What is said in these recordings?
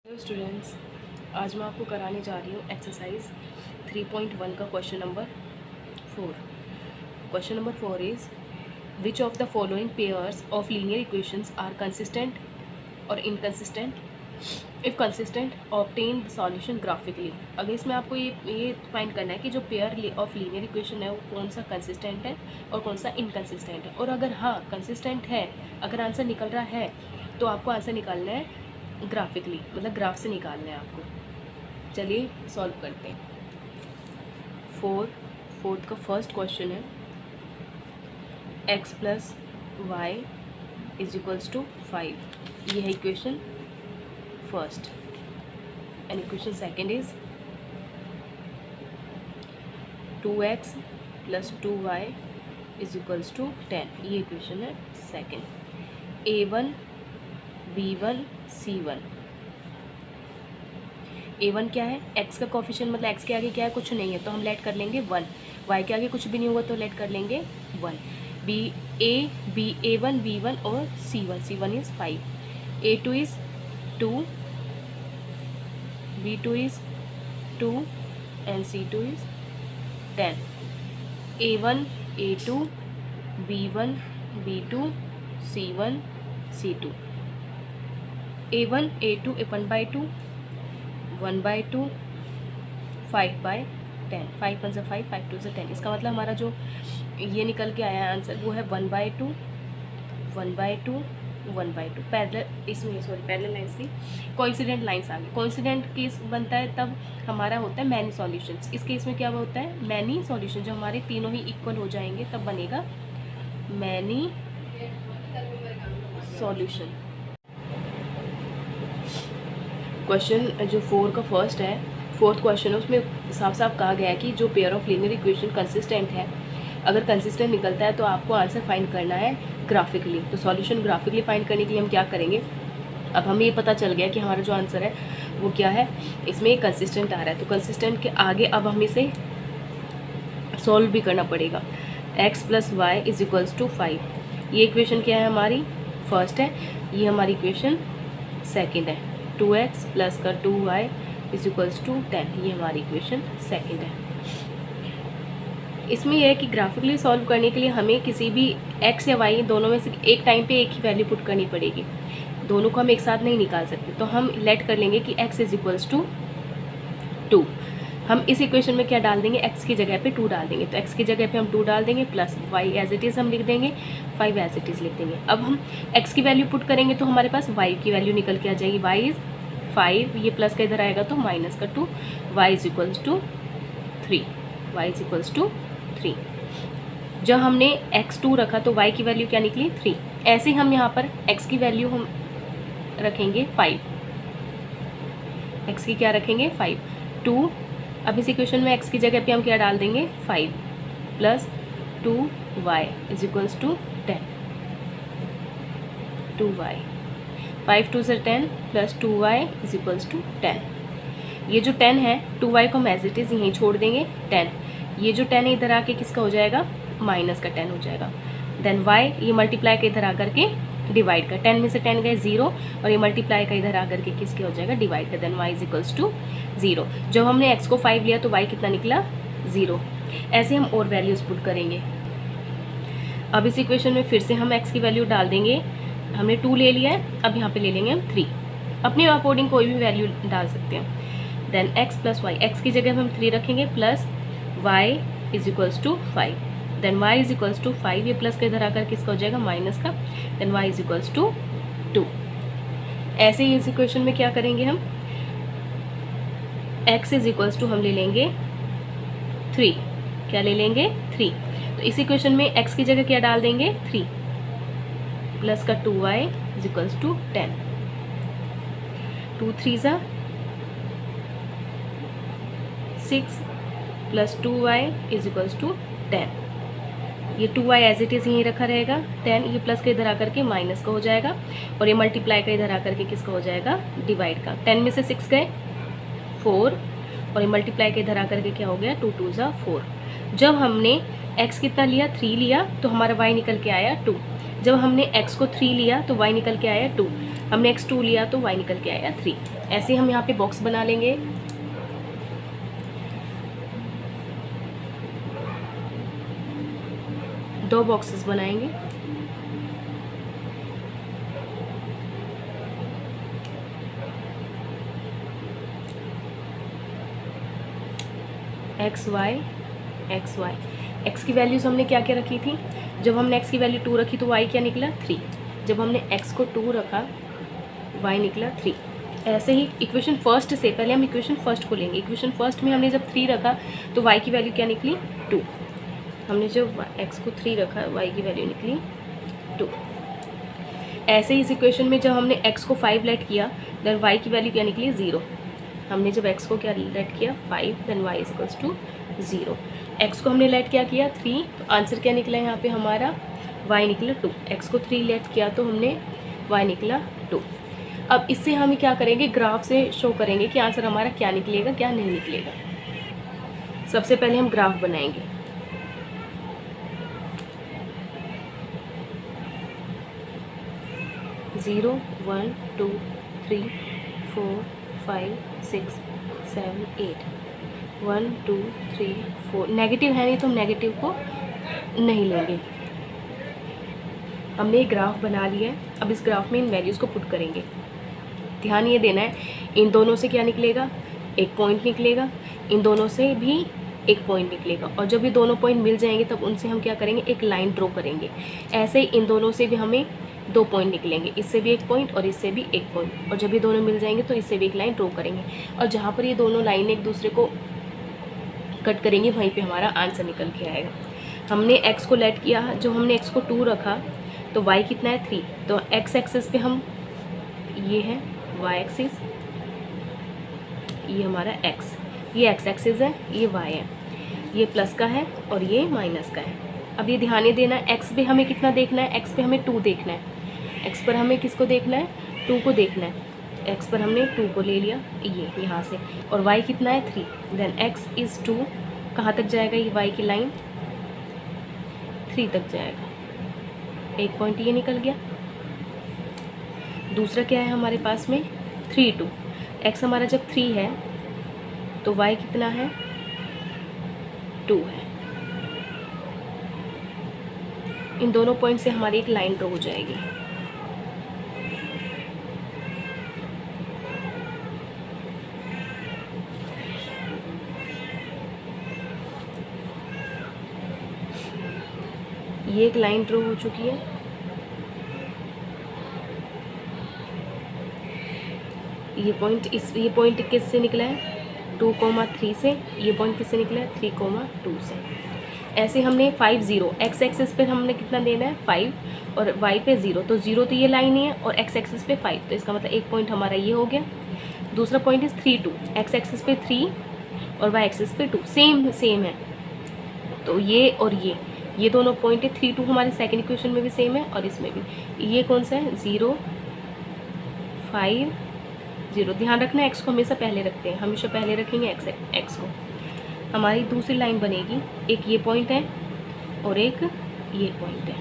Hello students, आज मैं आपको कराने जा रही हूँ एक्सरसाइज 3.1 का question number 4। Question number 4 is which of the following pairs of linear equations are consistent और inconsistent, if consistent obtain the solution graphically. अगर इसमें आपको ये फाइंड करना है कि जो पेयर ऑफ लीनियर इक्वेशन है वो कौन सा कंसिस्टेंट है और कौन सा इनकंसिस्टेंट है, और अगर हाँ कंसिस्टेंट है, अगर आंसर निकल रहा है तो आपको आंसर निकालना है ग्राफिकली, मतलब ग्राफ से निकालना है आपको। चलिए सॉल्व करते हैं। फोर्थ का फर्स्ट क्वेश्चन है x plus y is equals to 5। ये है equation first. And equation second is 2x plus 2y is equals to 10। ये इक्वेशन है second. a1 b1 c1। a1 क्या है, x का कोफिशिएंट, मतलब x के आगे क्या है, कुछ नहीं है तो हम लेट कर लेंगे 1। y के आगे कुछ भी नहीं होगा तो लेट कर लेंगे 1। a1 b1 और c1 is 5। a2 is 2, b2 is 2 and c2 is 10। a1 a2 b1 b2 c1 c2। a1 a2 1/2 1/2 5/10। 5 1 से 5 5 2 से 10। इसका मतलब हमारा जो ये निकल के आया आंसर वो है 1/2 1/2 1/2। पैरेलल, इसमें सॉरी पैरेलल लाइन्स नहीं, कोइंसिडेंट लाइन्स आ गई। कोइंसिडेंट केस बनता है तब हमारा होता है मैनी सॉल्यूशंस। इस केस में क्या होता है, मैनी सॉल्यूशन। जब हमारे तीनों ही इक्वल हो जाएंगे तब बनेगा मैनी सॉल्यूशन। क्वेश्चन जो 4 का फर्स्ट है, फोर्थ क्वेश्चन है, उसमें साफ साफ कहा गया है कि जो pair of linear equation consistent है, अगर कंसिस्टेंट निकलता है तो आपको आंसर फाइंड करना है ग्राफिकली। तो सॉल्यूशन ग्राफिकली फाइंड करने के लिए हम क्या करेंगे, अब हमें ये पता चल गया कि हमारा जो आंसर है वो क्या है, इसमें कंसिस्टेंट आ रहा है। तो कंसिस्टेंट के आगे अब हमें इसे सॉल्व भी करना पड़ेगा। x plus y is equals to 5। ये इक्वेशन क्या है, हमारी फर्स्ट है। ये हमारी इक्वेशन सेकेंड है। 2x प्लस का 2y इज इक्वल्स टू 10। ये हमारी इक्वेशन सेकेंड है। इसमें यह है कि ग्राफिकली सॉल्व करने के लिए हमें किसी भी x या y दोनों में से एक टाइम पे एक ही वैल्यू पुट करनी पड़ेगी। दोनों को हम एक साथ नहीं निकाल सकते। तो हम लेट कर लेंगे कि x इज इक्वल्स टू 2। हम इस इक्वेशन में क्या डाल देंगे, x की जगह पे 2 डाल देंगे। तो x की जगह पे हम 2 डाल देंगे plus y as it is हम लिख देंगे, 5 एज इट इज़ लिख देंगे। अब हम x की वैल्यू पुट करेंगे तो हमारे पास y की वैल्यू निकल के आ जाएगी। y इज़ 5, ये प्लस का इधर आएगा तो माइनस का 2, y is equals to 3। y is equals to 3। जब हमने x2 रखा तो y की वैल्यू क्या निकली, 3। ऐसे हम यहाँ पर x की वैल्यू हम रखेंगे 5। x की क्या रखेंगे, 5 2। अब इस इक्वेशन में x की जगह पे हम क्या डाल देंगे, 5 plus 2y is equals to 10। 2y 5 2 से 10 plus 2y is equals to 10। ये जो 10 है 2y को हम एज इट इज़ यहीं छोड़ देंगे 10। ये जो 10 है इधर आके किसका हो जाएगा, माइनस का 10 हो जाएगा। देन y ये मल्टीप्लाई का इधर आकर के डिवाइड का, 10 में से 10 गए 0, और ये मल्टीप्लाई का इधर आकर के किसके हो जाएगा, डिवाइड का। Then y is equals to 0। जब हमने x को 5 लिया तो y कितना निकला, 0। ऐसे हम और वैल्यूज़ पुट करेंगे। अब इस इक्वेशन में फिर से हम x की वैल्यू डाल देंगे। हमने 2 ले लिया है, अब यहाँ पे ले लेंगे हम 3। अपने अकॉर्डिंग कोई भी वैल्यू डाल सकते हैं। Then x plus y, x की जगह हम 3 रखेंगे plus y is equals to 5। Then y is equals to 5, ये प्लस का इधर आकर किसका हो जाएगा, माइनस का। Then y is equals to 2। ऐसे ही इस इक्वेशन में क्या करेंगे हम, x इज इक्वल्स टू हम ले लेंगे 3। क्या ले लेंगे, 3। तो इस इक्वेशन में x की जगह क्या डाल देंगे, 3 प्लस का 2y इज इक्वल्स टू 10। 2 3 ज़ा 6 plus 2y is equals to 10। ये 2y एज इट इज़ यहीं रखा रहेगा 10, ये प्लस का इधर आकर के माइनस का हो जाएगा, और ये मल्टीप्लाई का इधर आकर के किसका हो जाएगा, डिवाइड का। 10 में से 6 गए 4, और ये मल्टीप्लाई का इधर आकर के क्या हो गया, 2 2 ज़ा 4। जब हमने x कितना लिया, 3 लिया, तो हमारा y निकल के आया 2। जब हमने x को 3 लिया तो y निकल के आया 2। हमने x2 लिया तो y निकल के आया 3। ऐसे हम यहाँ पे बॉक्स बना लेंगे। दो बॉक्सेस बनाएंगे। X y x y. X की वैल्यूज़ हमने क्या क्या रखी थी? जब हमने एक्स की वैल्यू 2 रखी तो वाई क्या निकला 3। जब हमने एक्स को 2 रखा वाई निकला 3। ऐसे ही इक्वेशन फर्स्ट से पहले हम इक्वेशन फर्स्ट को लेंगे। इक्वेशन फर्स्ट में हमने जब 3 रखा तो वाई की वैल्यू क्या निकली 2। हमने जब एक्स को 3 रखा वाई की वैल्यू निकली 2। ऐसे ही इस इक्वेशन में जब हमने एक्स को 5 लेट किया देन वाई की वैल्यू क्या निकली 0। हमने जब एक्स को क्या लेट किया 5 then y is equals to 0। X को हमने लेट क्या किया 3 तो आंसर क्या निकला यहाँ पे हमारा वाई निकला 2। एक्स को 3 लेट किया तो हमने वाई निकला 2। अब इससे हम क्या करेंगे, ग्राफ से शो करेंगे कि आंसर हमारा क्या निकलेगा क्या नहीं निकलेगा। सबसे पहले हम ग्राफ बनाएंगे। ज़ीरो 1 2 3 4 5 6 7 8 1 2 3 4। नेगेटिव है नहीं तो हम नेगेटिव को नहीं लेंगे। हमने एक ग्राफ बना लिया है। अब इस ग्राफ में इन वैल्यूज़ को पुट करेंगे। ध्यान ये देना है, इन दोनों से क्या निकलेगा, एक पॉइंट निकलेगा। इन दोनों से भी एक पॉइंट निकलेगा। और जब ये दोनों पॉइंट मिल जाएंगे तब उनसे हम क्या करेंगे, एक लाइन ड्रॉ करेंगे। ऐसे ही इन दोनों से भी हमें 2 पॉइंट निकलेंगे, इससे भी एक पॉइंट और इससे भी एक पॉइंट। और जब ये दोनों मिल जाएंगे तो इससे भी एक लाइन ड्रॉ करेंगे। और जहाँ पर ये दोनों लाइन एक दूसरे को कट करेंगे वहीं पे हमारा आंसर निकल के आएगा। हमने x को लेट किया, जो हमने x को 2 रखा तो y कितना है 3। तो x एक्सिस पे हम ये है y एक्सिस, ये हमारा x, ये x एक्सिस है, ये y है, ये प्लस का है और ये माइनस का है। अब ये ध्यान ये देना है, x पे हमें कितना देखना है, x पे हमें 2 देखना है। x पर हमें किसको देखना है, 2 को देखना है। x पर हमने 2 को ले लिया ये यहाँ से, और y कितना है 3। देन x इज़ 2, कहाँ तक जाएगा ये y की लाइन 3 तक जाएगा। एक पॉइंट ये निकल गया। दूसरा क्या है हमारे पास में 3 2। x हमारा जब 3 है तो y कितना है 2 है। इन दोनों पॉइंट से हमारी एक लाइन ड्रॉ हो जाएगी। ये एक लाइन ड्रॉ हो चुकी है। ये पॉइंट किससे निकला है 2,3 से। ये पॉइंट किससे निकला है 3,2 से। ऐसे हमने 5 0 x एक्सिस पे हमने कितना देना है 5 और y पे 0। तो 0 तो ये लाइन ही है और x एक्सिस पे 5, तो इसका मतलब एक पॉइंट हमारा ये हो गया। दूसरा पॉइंट इज 3 2। x एक्सिस पे 3 और y एक्सिस पे 2 सेम है। तो ये और ये दोनों पॉइंट है 3 2 हमारे सेकंड इक्वेशन में भी सेम है और इसमें भी। ये कौन सा है 0 5 0। ध्यान रखना x को हमेशा पहले रखते हैं, हमेशा पहले रखेंगे x को। हमारी दूसरी लाइन बनेगी, एक ये पॉइंट है और एक ये पॉइंट है।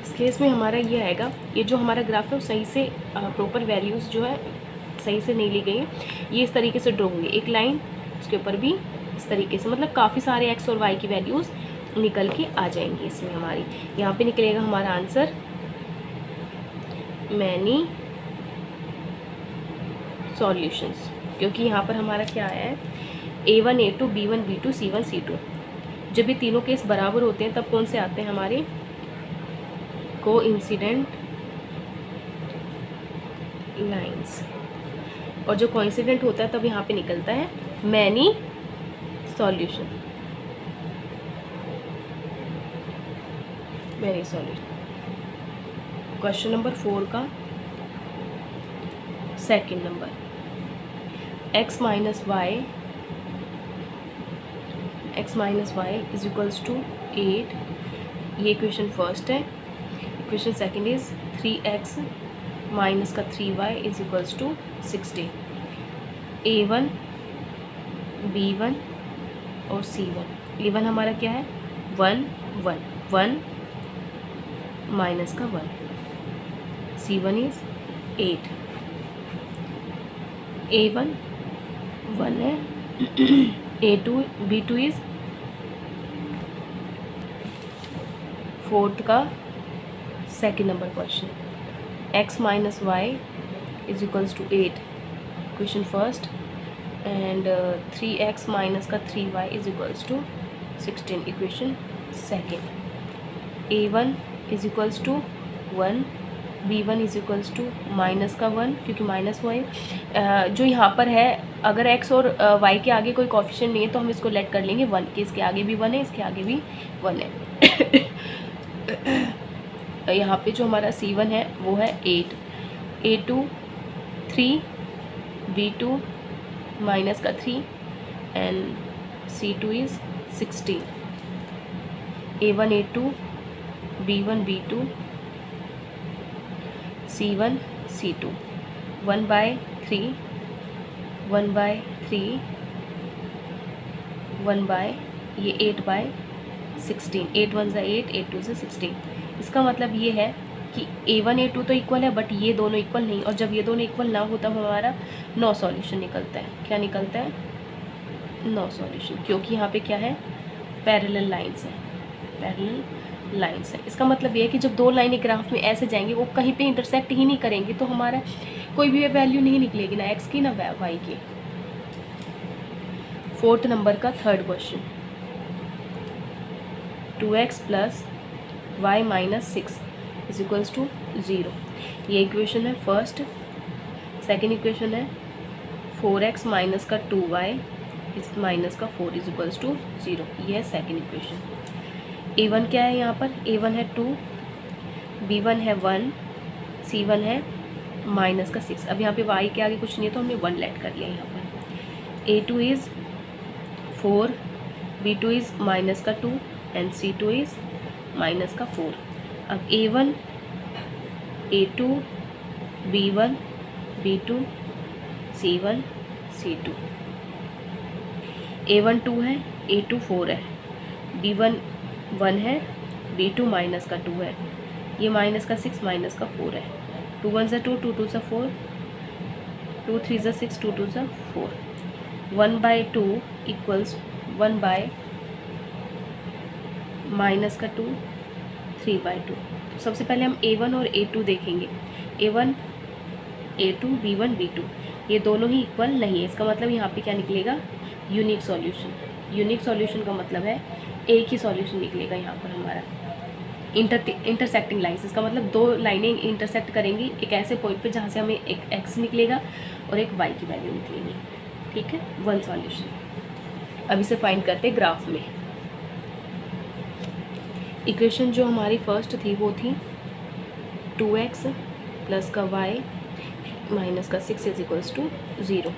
इस केस में हमारा ये आएगा, ये जो हमारा ग्राफ है वो सही से प्रॉपर वैल्यूज़ जो है सही से नहीं ली गई है। ये इस तरीके से ड्रॉ होंगे, एक लाइन उसके ऊपर भी इस तरीके से, मतलब काफ़ी सारे x और y की वैल्यूज़ निकल के आ जाएंगी इसमें हमारी। यहाँ पे निकलेगा हमारा आंसर मैनी सॉल्यूशंस, क्योंकि यहाँ पर हमारा क्या आया है A1 A2 B1 B2 C1 C2। जब ये तीनों केस बराबर होते हैं तब कौन से आते हैं हमारे कोइंसिडेंट लाइंस, और जो कोइंसिडेंट होता है तब यहाँ पे निकलता है many solution. Many solution. Question number 4 का second number, x minus y is equals to 8। ये इक्वेशन फर्स्ट है। Equation second is 3x minus का 3y is equals to 60। A1 B1 और C1 ये 1 हमारा क्या है 1 1 1 माइनस का 1, C1 इज 8, A1 1 है, A2 B2 इज 4th का second number question, x minus y is equals to 8 question first, and 3x minus का 3y is equals to 16 equation second, A1 is equals to 1, B1 is equals to minus का 1 क्योंकि minus Y जो यहाँ पर है, अगर x और y के आगे कोई कोफिशिएंट नहीं है तो हम इसको लेट कर लेंगे 1 कि इसके आगे भी 1 है, इसके आगे भी 1 है। यहाँ पे जो हमारा C1 है वो है 8, A2 3, B2 माइनस का 3 and C2 is 16, A1 A2 B1 B2 C1 C2 1/3 1/3 1 ये 8/16, 8 1 ज़ा 8, 8 2 ज़ा 16। इसका मतलब ये है कि A1 A2 तो इक्वल है बट ये दोनों इक्वल नहीं, और जब ये दोनों इक्वल ना हो तब हमारा नो सॉल्यूशन निकलता है। क्या निकलता है? नो सॉल्यूशन, क्योंकि यहाँ पे क्या है पैरेलल लाइंस है, पैरेलल लाइंस है। इसका मतलब ये है कि जब दो लाइनें ग्राफ में ऐसे जाएंगी वो कहीं पे इंटरसेक्ट ही नहीं करेंगी तो हमारा कोई भी वैल्यू नहीं निकलेगी, ना x की ना y की। 4th नंबर का third question, 2x plus y minus 6 is equals to 0। ये इक्वेशन है फर्स्ट। सेकेंड इक्वेशन है 4x माइनस का 2y इस माइनस का 4 इज इक्वल्स टू 0। ये है सेकेंड इक्वेशन। A1 क्या है यहाँ पर? A1 है 2, B1 है 1, C1 है माइनस का 6। अब यहाँ पे y के आगे कुछ नहीं है तो हमने 1 लेट कर लिया यहाँ पर। A2 is 4, B2 is minus का 2 एंड C2 इज़ माइनस का 4। अब A1 A2 B1 B2 C1 C2, A1 2 है, A2 4 है, B1 1 है, B2 माइनस का 2 है, ये माइनस का 6 माइनस का 4 है। 2 1 ज़ा 2, 2 2 ज़ा 4, 2 3 ज़ा 6, 2 2 ज़ा 4। 1/2 इक्वल्स 1/ माइनस का 2, 3/2। सबसे पहले हम A1 और A2 देखेंगे। A1 A2 B1 B2 ये दोनों ही इक्वल नहीं है। इसका मतलब यहाँ पे क्या निकलेगा? Unique solution. यूनिक सॉल्यूशन का मतलब है एक ही सॉल्यूशन निकलेगा यहाँ पर हमारा। इंटरसेक्टिंग लाइन्स, इसका मतलब दो लाइनें इंटरसेक्ट करेंगी एक ऐसे पॉइंट पे जहाँ से हमें एक x निकलेगा और एक y की वैल्यू निकलेगी। ठीक है, वन सॉल्यूशन। अब इसे फाइंड करते हैं ग्राफ में। इक्वेशन जो हमारी फर्स्ट थी वो थी 2x प्लस का y माइनस का 6 इज इक्वल्स टू 0।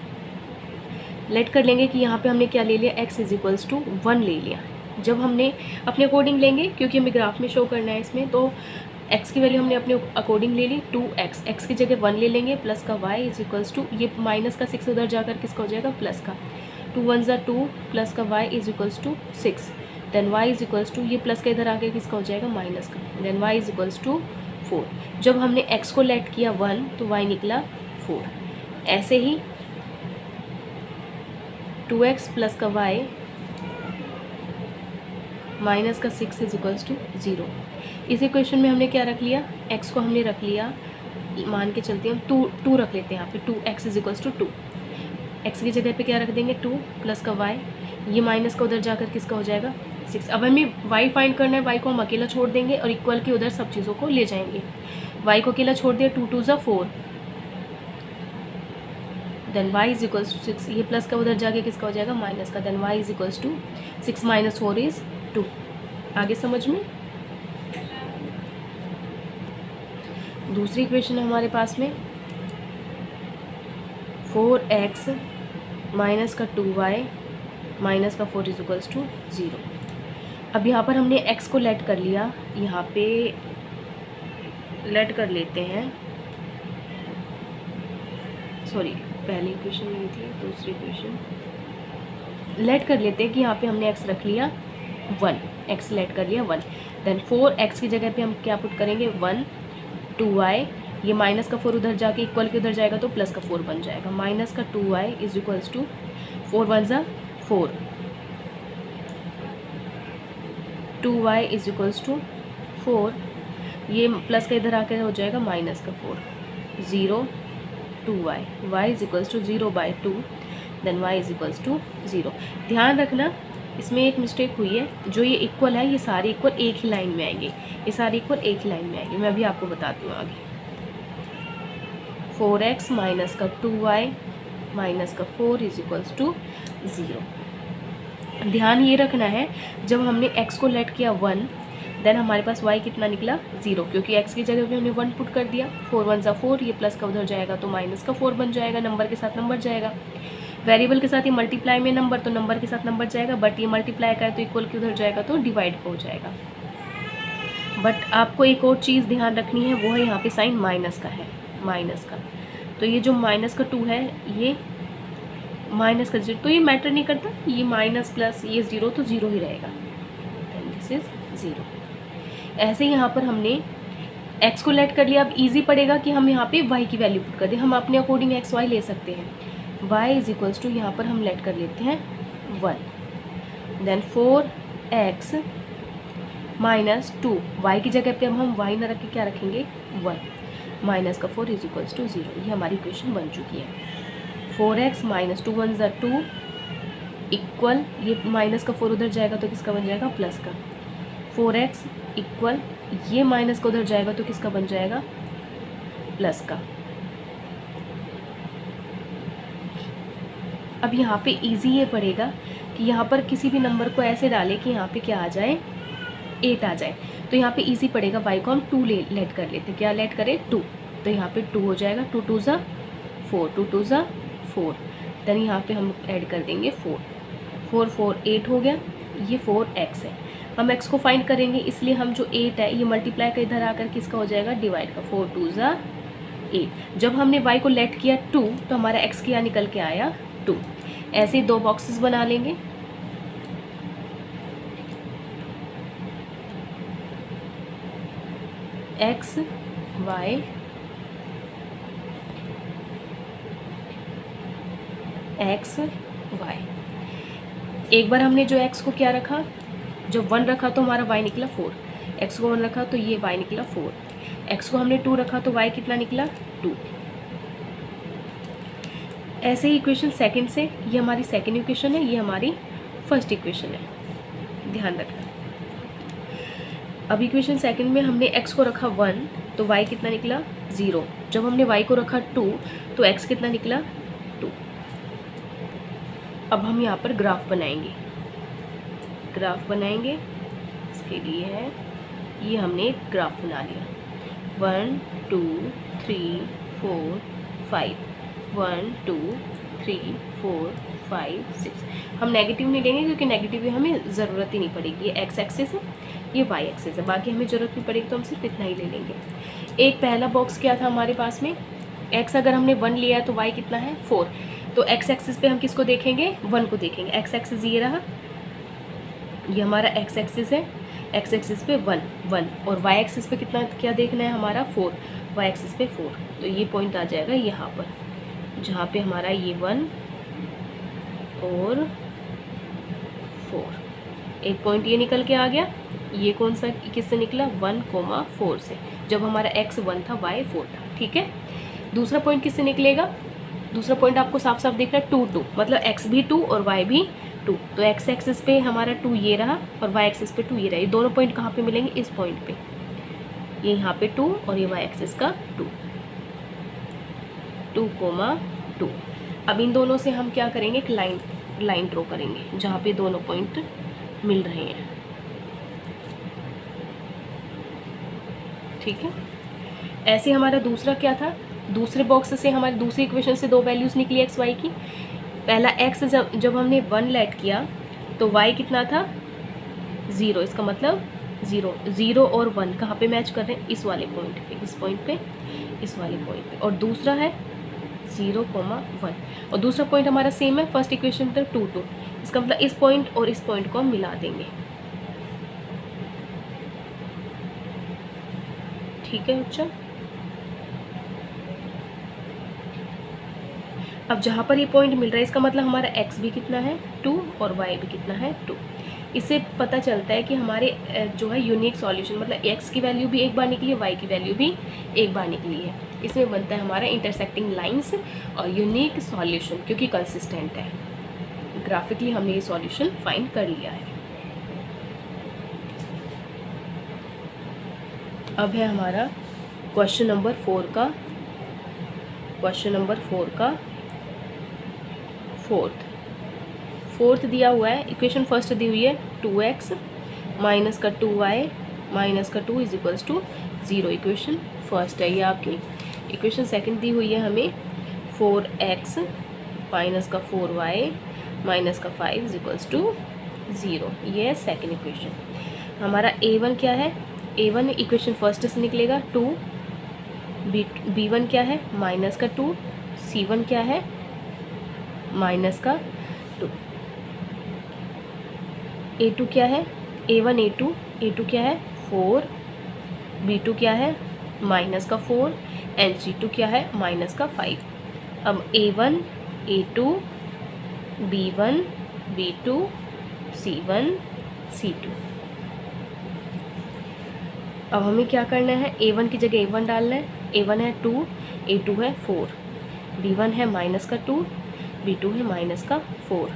लेट कर लेंगे कि यहाँ पे हमने क्या ले लिया, x इज इक्वल्स टू 1 ले लिया। जब हमने अपने अकॉर्डिंग लेंगे क्योंकि हमें ग्राफ में शो करना है इसमें, तो x की वैल्यू हमने अपने अकॉर्डिंग ले ली 2x, x की जगह 1 ले लेंगे प्लस का y इज इक्वल्स टू, ये माइनस का 6 उधर जाकर किसका हो जाएगा प्लस का, 2 1 ज़ा 2 प्लस का y is equals to 6, then y is equals to, ये प्लस का इधर आके किसका हो जाएगा माइनस का, then y is equals to 4। जब हमने x को लेट किया 1 तो y निकला 4। ऐसे ही 2x प्लस का y माइनस का 6 इज इक्वल्स टू 0। इस इक्वेशन में हमने क्या रख लिया, x को हमने रख लिया, मान के चलते हैं हम 2 रख लेते हैं यहाँ पे, 2x is equals to 2। x की जगह पे क्या रख देंगे 2 प्लस का y, ये माइनस का उधर जाकर किसका हो जाएगा 6। अब हमें y फाइंड करना है, y को हम अकेला छोड़ देंगे और इक्वल के उधर सब चीज़ों को ले जाएंगे। y को अकेला छोड़ दिया, 2 2 ज़ा 4, then y is equals to 6, ये प्लस का उधर जाके किसका हो जाएगा माइनस का, then y is equals to 6 minus 4 is 2। आगे समझ में? दूसरी इक्वेशन है हमारे पास में 4x माइनस का 2y माइनस का 4 इज इक्वल्स टू 0। अब यहाँ पर हमने x को लेट कर लिया, यहाँ पे लेट कर लेते हैं, सॉरी पहली इक्वेशन ये थी, दूसरी इक्वेशन लेट कर लेते हैं कि यहाँ पे हमने x रख लिया 1, x सेलेक्ट कर लिया 1, देन 4x की जगह पे हम क्या पुट करेंगे 1, 2y, ये माइनस का 4 उधर जाके इक्वल के उधर जाएगा तो प्लस का 4 बन जाएगा, माइनस का 2y इज इक्वल्स टू 4 1 ज़ा 4, 2y इज इक्वल्स टू 4, ये प्लस का इधर आकर हो जाएगा माइनस का 4, 0 2y, y is equals to 0/2, then y is equals to 0। ध्यान रखना इसमें एक मिस्टेक हुई है, जो ये इक्वल है ये सारे इक्वल एक ही लाइन में आएंगे, ये सारे इक्वल एक ही लाइन में आएंगे, मैं अभी आपको बताती हूँ आगे। 4x माइनस का 2y माइनस का 4 इज इक्वल्स टू 0। ध्यान ये रखना है जब हमने x को लेट किया 1, देन हमारे पास y कितना निकला 0, क्योंकि x की जगह पे हमने 1 पुट कर दिया, 4 1 ज़ा 4, ये प्लस का उधर जाएगा तो माइनस का 4 बन जाएगा, नंबर के साथ नंबर जाएगा, वेरिएबल के साथ ये मल्टीप्लाई में नंबर तो नंबर के साथ नंबर जाएगा, बट ये मल्टीप्लाई का है तो इक्वल के उधर जाएगा तो डिवाइड हो जाएगा। बट आपको एक और चीज़ ध्यान रखनी है, वो है यहाँ पे साइन माइनस का है, माइनस का, तो ये जो माइनस का 2 है ये माइनस का 0, तो ये मैटर नहीं करता, ये माइनस प्लस ये 0 तो 0 ही रहेगा, एंड दिस इज 0। ऐसे यहाँ पर हमने x को लेट कर लिया, अब इजी पड़ेगा कि हम यहाँ पे y की वैल्यू पुट कर दें, हम अपने अकॉर्डिंग x y ले सकते हैं, y इज इक्वल्स टू यहाँ पर हम लेट कर लेते हैं 1, देन 4x माइनस 2, y की जगह पे अब हम y ना रख के क्या रखेंगे 1, माइनस का 4 इज इक्वल्स टू 0, ये हमारी इक्वेशन बन चुकी है। 4x माइनस 2 1 ज़ा 2 इक्वल, ये माइनस का 4 उधर जाएगा तो किसका बन जाएगा प्लस का, 4x इक्वल, ये माइनस का उधर जाएगा तो किसका बन जाएगा प्लस का। अब यहाँ पे इजी ये पड़ेगा कि यहाँ पर किसी भी नंबर को ऐसे डालें कि यहाँ पे क्या आ जाए 8 आ जाए, तो यहाँ पे इजी पड़ेगा, y को हम 2 लेट कर लेते, क्या लेट करें 2, तो यहाँ पे 2 हो जाएगा, 2 2 ज़ा 4, 2 2 ज़ा 4, देन यहाँ पे हम ऐड कर देंगे 4, 4 4 8 हो गया, ये 4x है, हम x को फाइंड करेंगे, इसलिए हम जो 8 है ये मल्टीप्लाई का इधर आकर किसका हो जाएगा डिवाइड का, 4 2 ज़ा 8। जब हमने y को लेट किया 2 तो हमारा x क्या निकल के आया 2। ऐसे ही 2 बॉक्सेस बना लेंगे, x y x y। एक बार हमने जो x को क्या रखा, जब 1 रखा तो हमारा y निकला 4, x को 1 रखा तो ये y निकला 4, x को हमने 2 रखा तो y कितना निकला 2। ऐसे ही इक्वेशन सेकंड से, ये हमारी सेकंड इक्वेशन है, ये हमारी फर्स्ट इक्वेशन है, ध्यान रखना। अब इक्वेशन सेकंड में हमने x को रखा 1 तो y कितना निकला 0, जब हमने y को रखा 2 तो x कितना निकला 2। अब हम यहाँ पर ग्राफ बनाएंगे, ग्राफ बनाएंगे, इसके लिए है ये हमने एक ग्राफ बना लिया, 1 2 3 4 5, 1 2 3 4 5 6। हम नेगेटिव नहीं लेंगे क्योंकि नेगेटिव हमें ज़रूरत ही नहीं पड़ेगी, ये x एक्सिस है ये y एक्सिस है, बाकी हमें ज़रूरत नहीं पड़ेगी तो हम सिर्फ इतना ही ले लेंगे। एक पहला बॉक्स क्या था हमारे पास में, x अगर हमने 1 लिया है तो y कितना है 4, तो x एक्सिस पे हम किसको देखेंगे 1 को देखेंगे, x एक्सिस ये रहा, ये हमारा x एक्सिस है, x एक्सिस पे 1 1 और y एक्सिस पे कितना क्या देखना है हमारा 4, y एक्सिस पे 4, तो ये पॉइंट आ जाएगा यहाँ पर जहाँ पे हमारा ये 1 और 4, एक पॉइंट ये निकल के आ गया, ये कौन सा किससे निकला 1,4 से, जब हमारा x 1 था y 4 था, ठीक है। दूसरा पॉइंट किससे निकलेगा, दूसरा पॉइंट आपको साफ साफ देखना है 2 2, मतलब x भी 2 और y भी 2, तो x एक्सिस पे हमारा 2 ये रहा और y एक्सिस पे 2 ये रहा, ये दोनों पॉइंट कहाँ पे मिलेंगे इस पॉइंट पे, ये यहाँ पे 2 और ये y एक्सिस का 2 2,2। अब इन दोनों से हम क्या करेंगे, एक लाइन ड्रॉ करेंगे जहाँ पे दोनों पॉइंट मिल रहे हैं, ठीक है। ऐसे हमारा दूसरा क्या था, दूसरे बॉक्स से हमारी दूसरी इक्वेशन से 2 वैल्यूज़ निकली x y की। पहला x जब हमने 1 लेट किया तो y कितना था 0, इसका मतलब 0 0 और 1 कहाँ पे मैच कर रहे हैं, इस वाले पॉइंट पे, इस पॉइंट पे, इस वाले पॉइंट पे, और दूसरा है 0,1 और दूसरा पॉइंट हमारा सेम है फर्स्ट इक्वेशन तक 2 2, इसका मतलब इस पॉइंट और इस पॉइंट को हम मिला देंगे, ठीक है बच्चा। अब जहाँ पर ये पॉइंट मिल रहा है इसका मतलब हमारा x भी कितना है 2 और y भी कितना है 2। इससे पता चलता है कि हमारे जो है यूनिक सॉल्यूशन मतलब x की वैल्यू भी एक बार निकली है, y की वैल्यू भी एक बार निकली है। इसमें बनता है हमारा इंटरसेक्टिंग लाइंस और यूनिक सॉल्यूशन, क्योंकि कंसिस्टेंट है। ग्राफिकली हमने ये सॉल्यूशन फाइंड कर लिया है। अब है हमारा क्वेश्चन नंबर 4 का फोर्थ दिया हुआ है। इक्वेशन फर्स्ट दी हुई है 2x माइनस का 2y माइनस का 2 is equals to 0। Equation first है ये आपकी। इक्वेशन सेकंड दी हुई है हमें 4x माइनस का 4y माइनस का 5 इज इक्वल्स टू 0। ये है सेकंड इक्वेशन। हमारा a1 क्या है, a1 इक्वेशन फर्स्ट से निकलेगा 2, b1 क्या है माइनस का 2, c1 क्या है माइनस का 2, a2 क्या है a1 a2 क्या है 4, b2 क्या है माइनस का 4 एंड c2 क्या है माइनस का 5। अब a1 a2 b1 b2 c1 c2। अब हमें क्या करना है, a1 की जगह a1 डालना है। a1 है 2, a2 है 4, b1 है माइनस का 2, b2 है माइनस का 4,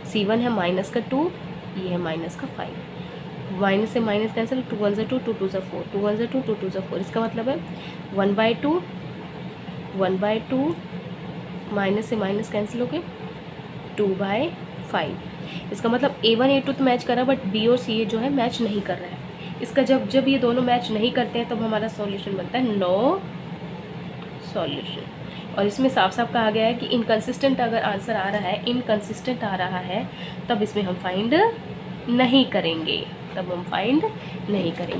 c1 है माइनस का 2, ये है माइनस का 5। माइनस से माइनस कैंसिल, 2 1 2 2 2 4, 2 1 2 2 2 4। इसका मतलब है 1/2 माइनस से माइनस कैंसिल हो गए 2/5। इसका मतलब a1 a2 तो मैच कर रहा है बट b और c जो है मैच नहीं कर रहा है। इसका जब ये दोनों मैच नहीं करते हैं तब हमारा सॉल्यूशन बनता है नो सॉल्यूशन। और इसमें साफ साफ कहा गया है कि इनकंसिस्टेंट अगर आंसर आ रहा है, इनकंसिस्टेंट आ रहा है तब इसमें हम फाइंड नहीं करेंगे,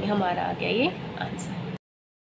हमारा आ गया ये आंसर।